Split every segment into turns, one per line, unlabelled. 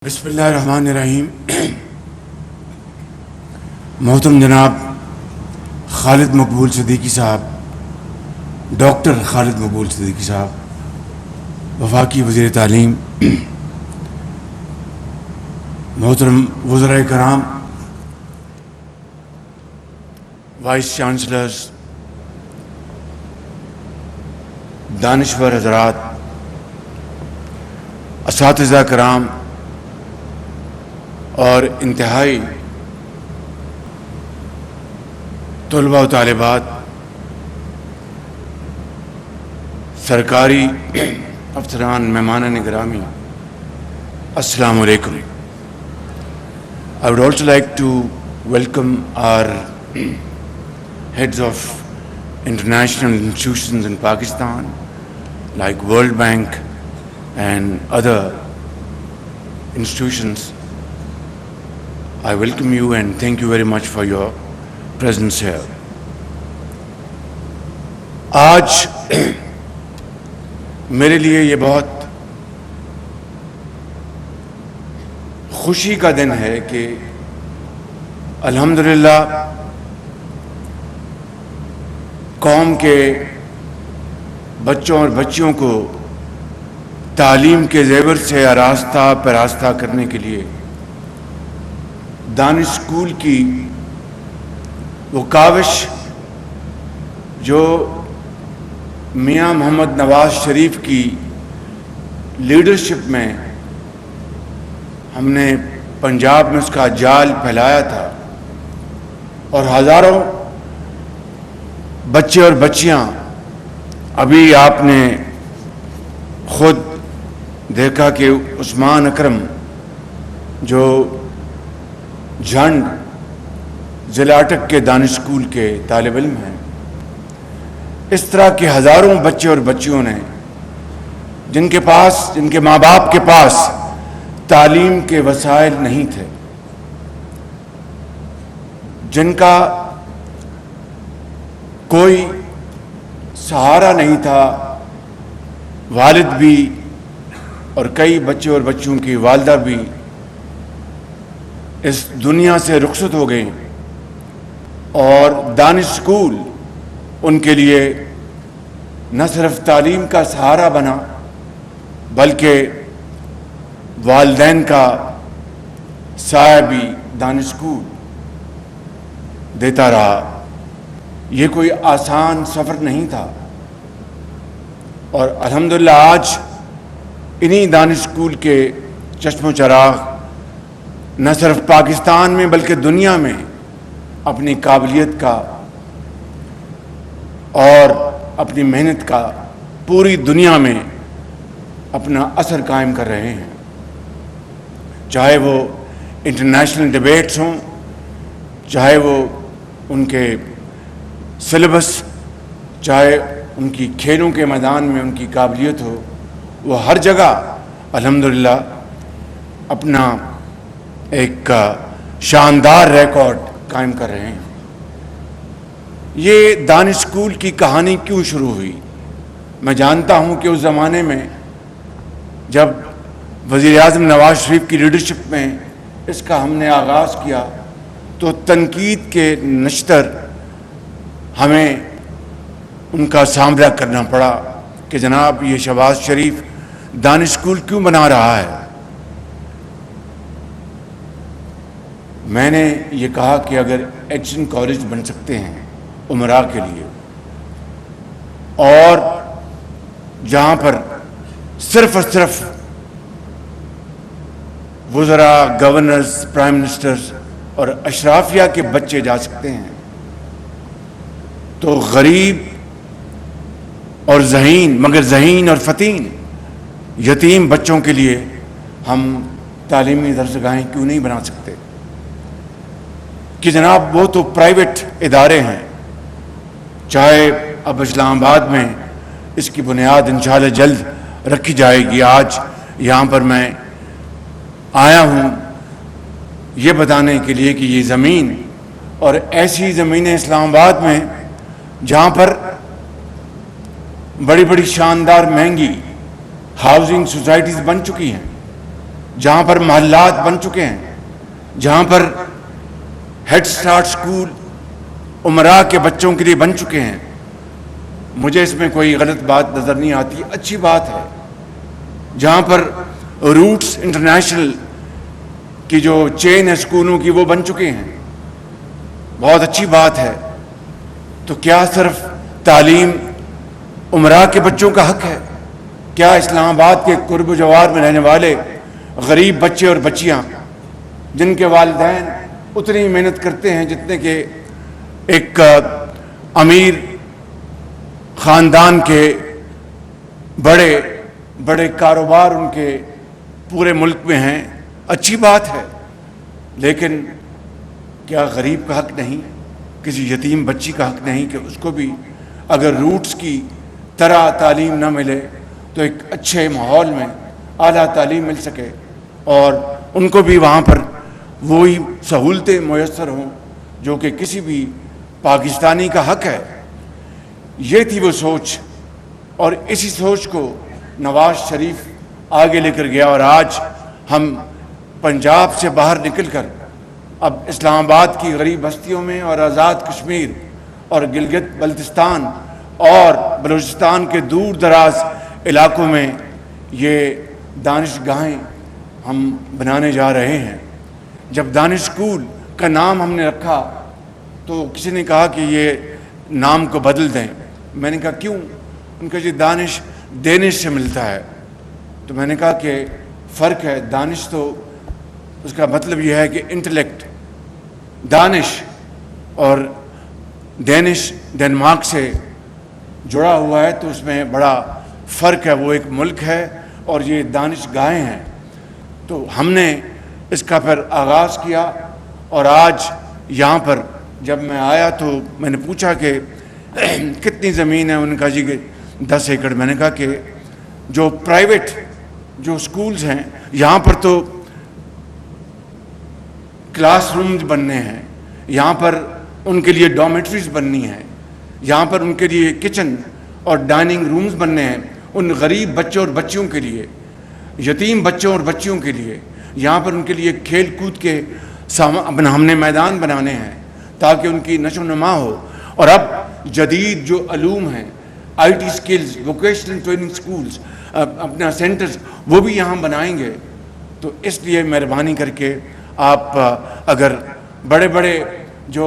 بسم اللہ الرحمن الرحیم۔ محترم جناب خالد مقبول صدیقی صاحب، ڈاکٹر خالد مقبول صدیقی صاحب، وفاقی وزیر تعلیم، محترم وزرائے کرام، وائس چانسلرز، دانشور حضرات، اساتذہ کرام اور انتہائی طلباء و طالبات، سرکاری افسران، مہمانان گرامی، السلام علیکم۔ I would also like to welcome our heads of international institutions in Pakistan like World Bank and other institutions. I welcome you and thank you very much for your presence here. آج میرے لیے یہ بہت خوشی کا دن ہے کہ الحمدللہ قوم کے بچوں اور بچیوں کو تعلیم کے زیور سے آراستہ پراستہ کرنے کے لیے دانش اسکول کی وہ کاوش جو میاں محمد نواز شریف کی لیڈرشپ میں ہم نے پنجاب میں اس کا جال پھیلایا تھا، اور ہزاروں بچے اور بچیاں، ابھی آپ نے خود دیکھا کہ عثمان اکرم جو جھنڈ ضلع اٹک کے دانش اسکول کے طالب علم ہیں، اس طرح کے ہزاروں بچے اور بچیوں نے جن کے ماں باپ کے پاس تعلیم کے وسائل نہیں تھے، جن کا کوئی سہارا نہیں تھا، والد بھی اور کئی بچے اور بچیوں کی والدہ بھی اس دنیا سے رخصت ہو گئیں، اور دانش اسکول ان کے لیے نہ صرف تعلیم کا سہارا بنا بلکہ والدین کا سایہ بھی دانش اسکول دیتا رہا۔ یہ کوئی آسان سفر نہیں تھا، اور الحمدللہ آج انہی دانش اسکول کے چشم و چراغ نہ صرف پاکستان میں بلکہ دنیا میں اپنی قابلیت کا اور اپنی محنت کا پوری دنیا میں اپنا اثر قائم کر رہے ہیں، چاہے وہ انٹرنیشنل ڈیبیٹس ہوں، چاہے وہ ان کے سلیبس، چاہے ان کی کھیلوں کے میدان میں ان کی قابلیت ہو، وہ ہر جگہ الحمدللہ اپنا ایک شاندار ریکارڈ قائم کر رہے ہیں۔ یہ دانش اسکول کی کہانی کیوں شروع ہوئی؟ میں جانتا ہوں کہ اس زمانے میں جب وزیر اعظم نواز شریف کی لیڈرشپ میں اس کا ہم نے آغاز کیا تو تنقید کے نشتر ہمیں ان کا سامنا کرنا پڑا کہ جناب یہ شہباز شریف دانش اسکول کیوں بنا رہا ہے۔ میں نے یہ کہا کہ اگر ایچ این کالج بن سکتے ہیں امراء کے لیے، اور جہاں پر صرف اور صرف وزراء، گورنرز، پرائم منسٹرز اور اشرافیہ کے بچے جا سکتے ہیں، تو غریب اور ذہین اور فتین یتیم بچوں کے لیے ہم تعلیمی درسگاہیں کیوں نہیں بنا سکتے؟ کہ جناب وہ تو پرائیویٹ ادارے ہیں، چاہے اب اسلام آباد میں اس کی بنیاد انشاءاللہ جلد رکھی جائے گی۔ آج یہاں پر میں آیا ہوں یہ بتانے کے لیے کہ یہ زمین اور ایسی زمینیں اسلام آباد میں جہاں پر بڑی بڑی شاندار مہنگی ہاؤسنگ سوسائٹیز بن چکی ہیں، جہاں پر محلات بن چکے ہیں، جہاں پر ہیڈ سٹارٹ سکول امراء کے بچوں کے لیے بن چکے ہیں، مجھے اس میں کوئی غلط بات نظر نہیں آتی، اچھی بات ہے۔ جہاں پر روٹس انٹرنیشنل کی جو چین ہے سکولوں کی وہ بن چکے ہیں، بہت اچھی بات ہے۔ تو کیا صرف تعلیم امراء کے بچوں کا حق ہے؟ کیا اسلام آباد کے قرب و جوار میں رہنے والے غریب بچے اور بچیاں جن کے والدین اتنی محنت کرتے ہیں جتنے کہ ایک امیر خاندان کے بڑے بڑے کاروبار ان کے پورے ملک میں ہیں، اچھی بات ہے، لیکن کیا غریب کا حق نہیں، کسی یتیم بچی کا حق نہیں کہ اس کو بھی اگر روٹس کی طرح تعلیم نہ ملے تو ایک اچھے ماحول میں اعلیٰ تعلیم مل سکے اور ان کو بھی وہاں پر وہی سہولتیں میسر ہوں جو کہ کسی بھی پاکستانی کا حق ہے؟ یہ تھی وہ سوچ، اور اسی سوچ کو نواز شریف آگے لے کر گیا، اور آج ہم پنجاب سے باہر نکل کر اب اسلام آباد کی غریب بستیوں میں اور آزاد کشمیر اور گلگت بلتستان اور بلوچستان کے دور دراز علاقوں میں یہ دانش گاہیں ہم بنانے جا رہے ہیں۔ جب دانش اسکول کا نام ہم نے رکھا تو کسی نے کہا کہ یہ نام کو بدل دیں۔ میں نے کہا کیوں؟ ان کا جی دانش دینش سے ملتا ہے۔ تو میں نے کہا کہ فرق ہے، دانش تو اس کا مطلب یہ ہے کہ انٹلیکٹ، دانش، اور دینش ڈنمارک سے جڑا ہوا ہے تو اس میں بڑا فرق ہے، وہ ایک ملک ہے اور یہ دانش گاہیں ہیں۔ تو ہم نے اس کا پھر آغاز کیا، اور آج یہاں پر جب میں آیا تو میں نے پوچھا کہ کتنی زمین ہے؟ انہوں نے کہا جی کہ 10 ایکڑ۔ میں نے کہا کہ جو پرائیویٹ جو سکولز ہیں یہاں پر تو کلاس رومز بننے ہیں، یہاں پر ان کے لیے ڈومیٹریز بننی ہیں، یہاں پر ان کے لیے کچن اور ڈائننگ رومز بننے ہیں ان غریب بچوں اور بچیوں کے لیے، یتیم بچوں اور بچیوں کے لیے، یہاں پر ان کے لیے کھیل کود کے ہم نے میدان بنانے ہیں تاکہ ان کی نشو و نما ہو۔ اور اب جدید جو علوم ہیں، I T skills, vocational training schools, اپنا سینٹرز وہ بھی یہاں بنائیں گے۔ تو اس لیے مہربانی کر کے آپ اگر بڑے بڑے جو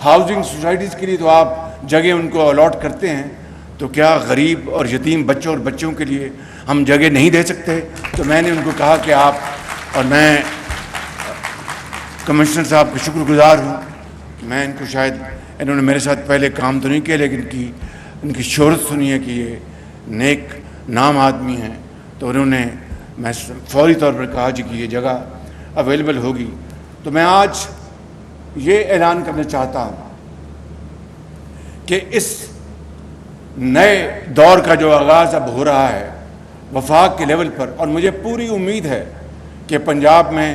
ہاؤسنگ سوسائٹیز کے لیے تو آپ جگہ ان کو الاٹ کرتے ہیں، تو کیا غریب اور یتیم بچوں اور بچوں کے لیے ہم جگہ نہیں دے سکتے؟ تو میں نے ان کو کہا کہ آپ، اور میں کمشنر صاحب کا شکر گزار ہوں، میں ان کو شاید انہوں نے میرے ساتھ پہلے کام تو نہیں کیا لیکن ان کی شہرت سنی ہے کہ یہ نیک نام آدمی ہیں، تو انہوں نے میں فوری طور پر کہا جی کہ یہ جگہ اویلیبل ہوگی۔ تو میں آج یہ اعلان کرنا چاہتا ہوں کہ اس نئے دور کا جو آغاز اب ہو رہا ہے وفاق کے لیول پر، اور مجھے پوری امید ہے کہ پنجاب میں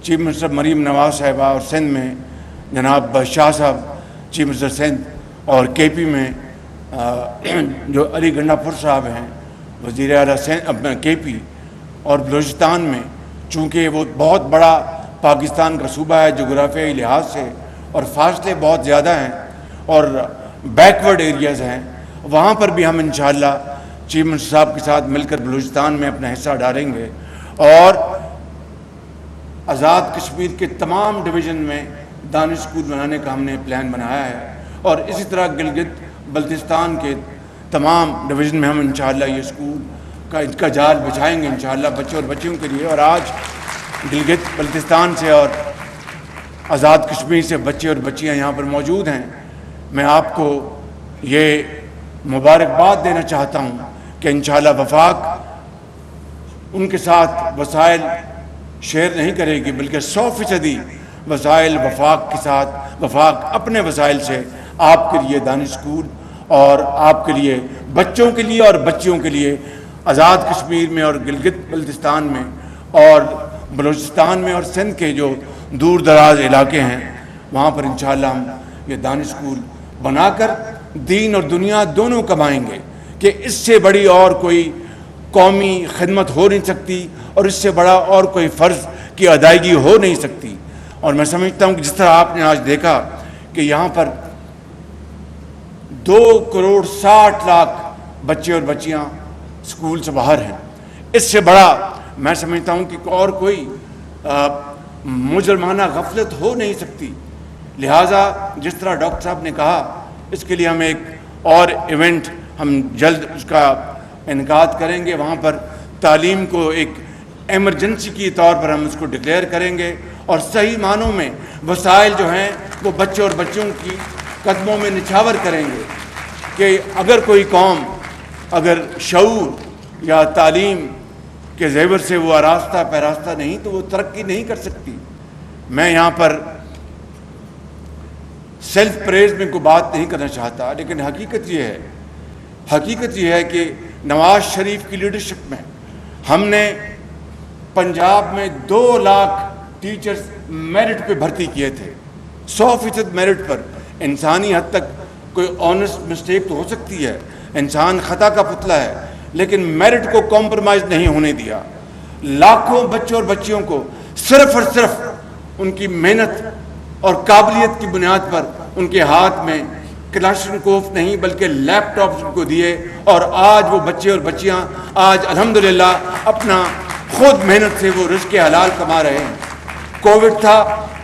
چیف منسٹر مریم نواز صاحبہ، اور سندھ میں جناب شاہ صاحب چیف منسٹر سندھ، اور کے پی میں جو علی گنڈا پور صاحب ہیں وزیر اعلیٰ سندھ کے پی، اور بلوچستان میں چونکہ وہ بہت بڑا پاکستان کا صوبہ ہے جغرافیائی لحاظ سے، اور فاصلے بہت زیادہ ہیں اور بیکورڈ ایریاز ہیں، وہاں پر بھی ہم انشاءاللہ چیف منسٹر صاحب کے ساتھ مل کر بلوچستان میں اپنا حصہ ڈالیں گے، اور آزاد کشمیر کے تمام ڈویژن میں دانش اسکول بنانے کا ہم نے پلان بنایا ہے، اور اسی طرح گلگت بلتستان کے تمام ڈویژن میں ہم انشاءاللہ یہ اسکول کا جال بچھائیں گے انشاءاللہ بچوں اور بچیوں کے لیے۔ اور آج گلگت بلتستان سے اور آزاد کشمیر سے بچے اور بچیاں یہاں پر موجود ہیں، میں آپ کو یہ مبارکباد دینا چاہتا ہوں کہ انشاءاللہ وفاق ان کے ساتھ وسائل شیئر نہیں کرے گی، بلکہ 100% وسائل وفاق کے ساتھ، وفاق اپنے وسائل سے آپ کے لیے دانش اسکول اور آپ کے لیے بچوں کے لیے اور بچیوں کے لیے آزاد کشمیر میں اور گلگت بلتستان میں اور بلوچستان میں اور سندھ کے جو دور دراز علاقے ہیں وہاں پر انشاءاللہ ہم یہ دانش اسکول بنا کر دین اور دنیا دونوں کمائیں گے کہ اس سے بڑی اور کوئی قومی خدمت ہو نہیں سکتی اور اس سے بڑا اور کوئی فرض کی ادائیگی ہو نہیں سکتی. اور میں سمجھتا ہوں کہ جس طرح آپ نے آج دیکھا کہ یہاں پر 2,60,00,000 بچے اور بچیاں اسکول سے باہر ہیں، اس سے بڑا میں سمجھتا ہوں کہ اور کوئی مجرمانہ غفلت ہو نہیں سکتی. لہٰذا جس طرح ڈاکٹر صاحب نے کہا، اس کے لیے ہم ایک اور ایونٹ ہم جلد اس کا انعقاد کریں گے. وہاں پر تعلیم کو ایک ایمرجنسی کی طور پر ہم اس کو ڈکلیئر کریں گے، اور صحیح معنوں میں وسائل جو ہیں وہ بچے اور بچیوں کی قدموں میں نچھاور کریں گے کہ اگر کوئی قوم اگر شعور یا تعلیم کے زیور سے وہ آراستہ پیراستہ نہیں تو وہ ترقی نہیں کر سکتی. میں یہاں پر سیلف پریز میں کوئی بات نہیں کرنا چاہتا، لیکن حقیقت یہ ہے کہ نواز شریف کی لیڈرشپ میں ہم نے پنجاب میں 2 لاکھ ٹیچرز میرٹ پہ بھرتی کیے تھے، 100% میرٹ پر. انسانی حد تک کوئی آنیسٹ مسٹیک تو ہو سکتی ہے، انسان خطا کا پتلا ہے، لیکن میرٹ کو کمپرومائز نہیں ہونے دیا. لاکھوں بچوں اور بچیوں کو صرف اور صرف ان کی محنت اور قابلیت کی بنیاد پر ان کے ہاتھ میں کلاشنکوف نہیں بلکہ لیپ ٹاپس ان کو دیے، اور آج وہ بچے اور بچیاں آج الحمدللہ اپنا خود محنت سے وہ رزق حلال کما رہے ہیں. کووڈ تھا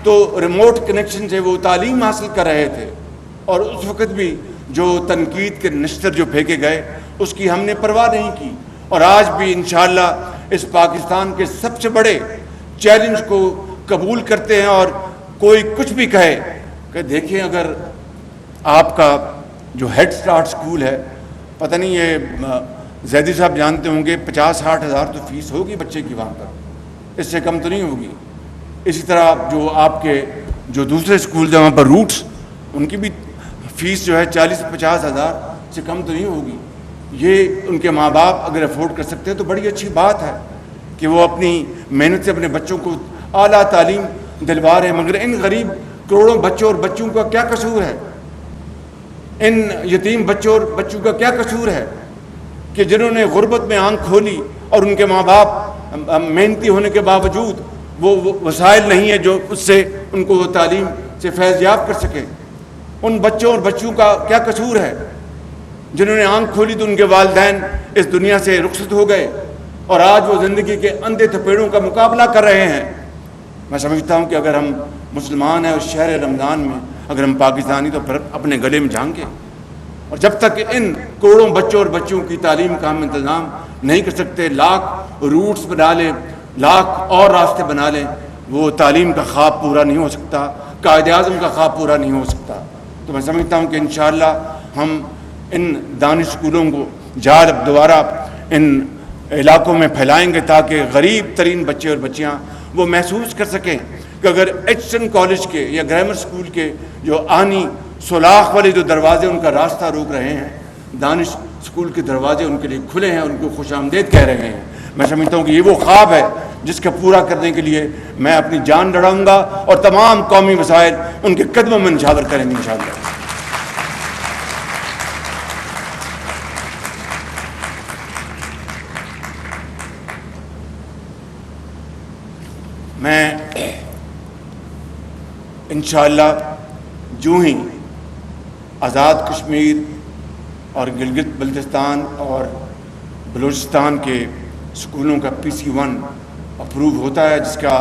تو ریموٹ کنیکشن سے وہ تعلیم حاصل کر رہے تھے، اور اس وقت بھی جو تنقید کے نشتر جو پھینکے گئے اس کی ہم نے پرواہ نہیں کی. اور آج بھی انشاءاللہ اس پاکستان کے سب سے بڑے چیلنج کو قبول کرتے ہیں. اور کوئی کچھ بھی کہے کہ دیکھیں اگر آپ کا جو ہیڈ سٹارٹ سکول ہے، پتہ نہیں یہ زیدی صاحب جانتے ہوں گے 50-60 ہزار تو فیس ہوگی بچے کی وہاں پر، اس سے کم تو نہیں ہوگی. اسی طرح جو آپ کے جو دوسرے سکول ہیں وہاں پر روٹس، ان کی بھی فیس جو ہے 40-50 ہزار سے کم تو نہیں ہوگی. یہ ان کے ماں باپ اگر افورڈ کر سکتے ہیں تو بڑی اچھی بات ہے کہ وہ اپنی محنت سے اپنے بچوں کو اعلیٰ تعلیم دلوا رہے ہیں. مگر ان غریب کروڑوں بچوں اور بچوں کا کیا قصور ہے؟ ان یتیم بچوں اور بچوں کا کیا قصور ہے کہ جنہوں نے غربت میں آنکھ کھولی اور ان کے ماں باپ محنتی ہونے کے باوجود وہ وسائل نہیں ہے جو اس سے ان کو وہ تعلیم سے فیض یاب کر سکے. ان بچوں اور بچوں کا کیا قصور ہے جنہوں نے آنکھ کھولی تو ان کے والدین اس دنیا سے رخصت ہو گئے اور آج وہ زندگی کے اندھے تھپیڑوں کا مقابلہ کر رہے ہیں. میں سمجھتا ہوں کہ اگر ہم مسلمان ہیں اس شہر رمضان میں اگر ہم پاکستانی تو پھر اپنے گلے میں جھانکیں. اور جب تک ان کروڑوں بچوں اور بچوں کی تعلیم کا ہم انتظام نہیں کر سکتے، لاکھ روٹس بنا لیں، لاکھ اور راستے بنا لیں، وہ تعلیم کا خواب پورا نہیں ہو سکتا، قائد اعظم کا خواب پورا نہیں ہو سکتا. تو میں سمجھتا ہوں کہ انشاءاللہ ہم ان دانش اسکولوں کو اب دوبارہ ان علاقوں میں پھیلائیں گے تاکہ غریب ترین بچے اور بچیاں وہ محسوس کر سکیں کہ اگر ایچسن کالج کے یا گرامر اسکول کے جو آنی سولاخ والے جو دروازے ان کا راستہ روک رہے ہیں، دانش اسکول کے دروازے ان کے لیے کھلے ہیں، ان کو خوش آمدید کہہ رہے ہیں. میں سمجھتا ہوں کہ یہ وہ خواب ہے جس کا پورا کرنے کے لیے میں اپنی جان لڑاؤں گا اور تمام قومی وسائل ان کے قدموں میں نچھاور کریں گے انشاءاللہ. میں انشاءاللہ جو ہی آزاد کشمیر اور گلگت بلتستان اور بلوچستان کے اسکولوں کا PC-1 اپروو ہوتا ہے، جس کا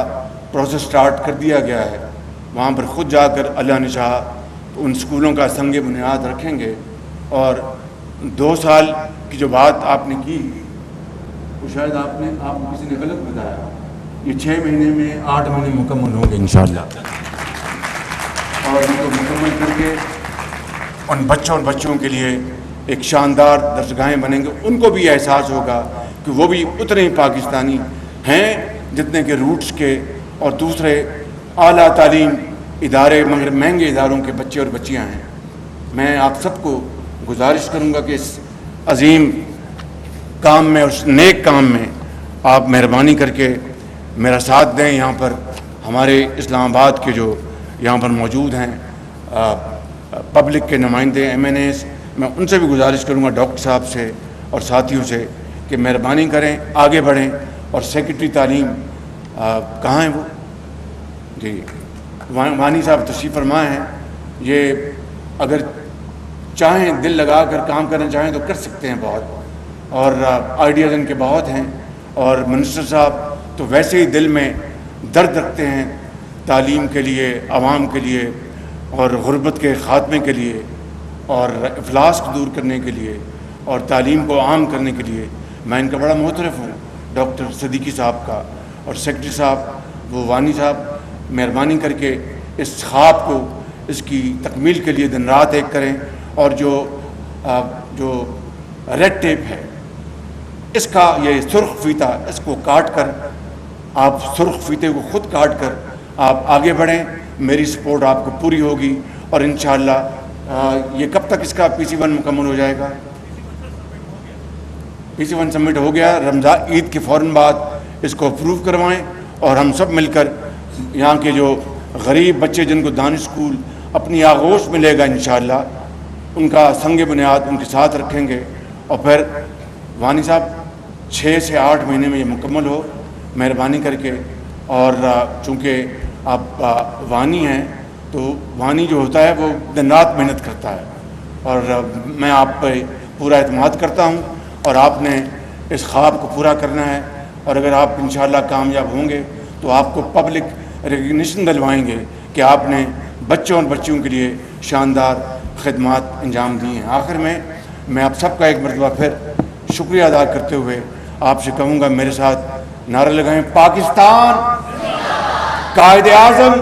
پروسیس سٹارٹ کر دیا گیا ہے، وہاں پر خود جا کر اللہ نے چاہا تو ان اسکولوں کا سنگ بنیاد رکھیں گے. اور 2 سال کی جو بات آپ نے کی وہ شاید آپ کو کسی نے غلط بتایا، یہ 6 مہینے میں 8 مہینے مکمل ہوں گے انشاءاللہ. اور ان کو مکمل کر کے ان بچوں اور بچوں کے لیے ایک شاندار درسگاہیں بنیں گے. ان کو بھی احساس ہوگا کہ وہ بھی اتنے ہی پاکستانی ہیں جتنے کہ روٹس کے اور دوسرے اعلیٰ تعلیم ادارے مگر مہنگے اداروں کے بچے اور بچیاں ہیں. میں آپ سب کو گزارش کروں گا کہ اس عظیم کام میں، اس نیک کام میں آپ مہربانی کر کے میرا ساتھ دیں. یہاں پر ہمارے اسلام آباد کے جو یہاں پر موجود ہیں پبلک کے نمائندے MNAs، میں ان سے بھی گزارش کروں گا، ڈاکٹر صاحب سے اور ساتھیوں سے، کہ مہربانی کریں، آگے بڑھیں اور سیکرٹری تعلیم کہاں ہیں وہ؟ جی وانی صاحب تشریف فرما ہیں. یہ اگر چاہیں دل لگا کر کام کرنا چاہیں تو کر سکتے ہیں بہت, اور آئیڈیاز ان کے بہت ہیں. اور منسٹر صاحب تو ویسے ہی دل میں درد رکھتے ہیں تعلیم کے لیے, عوام کے لیے, اور غربت کے خاتمے کے لیے, اور افلاس کو دور کرنے کے لیے, اور تعلیم کو عام کرنے کے لیے. میں ان کا بڑا محترف ہوں, ڈاکٹر صدیقی صاحب کا. اور سیکرٹری صاحب وہ وانی صاحب مہربانی کر کے اس خواب کو, اس کی تکمیل کے لیے دن رات ایک کریں. اور جو ریڈ ٹیپ ہے اس کا یہ سرخ فیتہ, اس کو کاٹ کر, آپ سرخ فیتے کو خود کاٹ کر آپ آگے بڑھیں. میری سپورٹ آپ کو پوری ہوگی. اور انشاءاللہ یہ کب تک اس کا PC1 مکمل ہو جائے گا؟ PC1 سبمٹ ہو گیا. رمضان عید کے فوراً بعد اس کو اپروو کروائیں, اور ہم سب مل کر یہاں کے جو غریب بچے جن کو دانش اسکول اپنی آغوش میں لے گا انشاءاللہ, ان کا سنگ بنیاد ان کے ساتھ رکھیں گے. اور پھر وانی صاحب 6 سے 8 مہینے میں یہ مکمل ہو مہربانی کر کے. اور چونکہ آپ وانی ہیں تو وانی جو ہوتا ہے وہ دن رات محنت کرتا ہے, اور میں آپ پہ پورا اعتماد کرتا ہوں, اور آپ نے اس خواب کو پورا کرنا ہے. اور اگر آپ انشاءاللہ کامیاب ہوں گے تو آپ کو پبلک ریکگنیشن دلوائیں گے کہ آپ نے بچوں اور بچیوں کے لیے شاندار خدمات انجام دی ہیں. آخر میں آپ سب کا ایک مرتبہ پھر شکریہ ادا کرتے ہوئے آپ سے کہوں گا, میرے ساتھ نعرہ لگائیں, پاکستان, قائد اعظم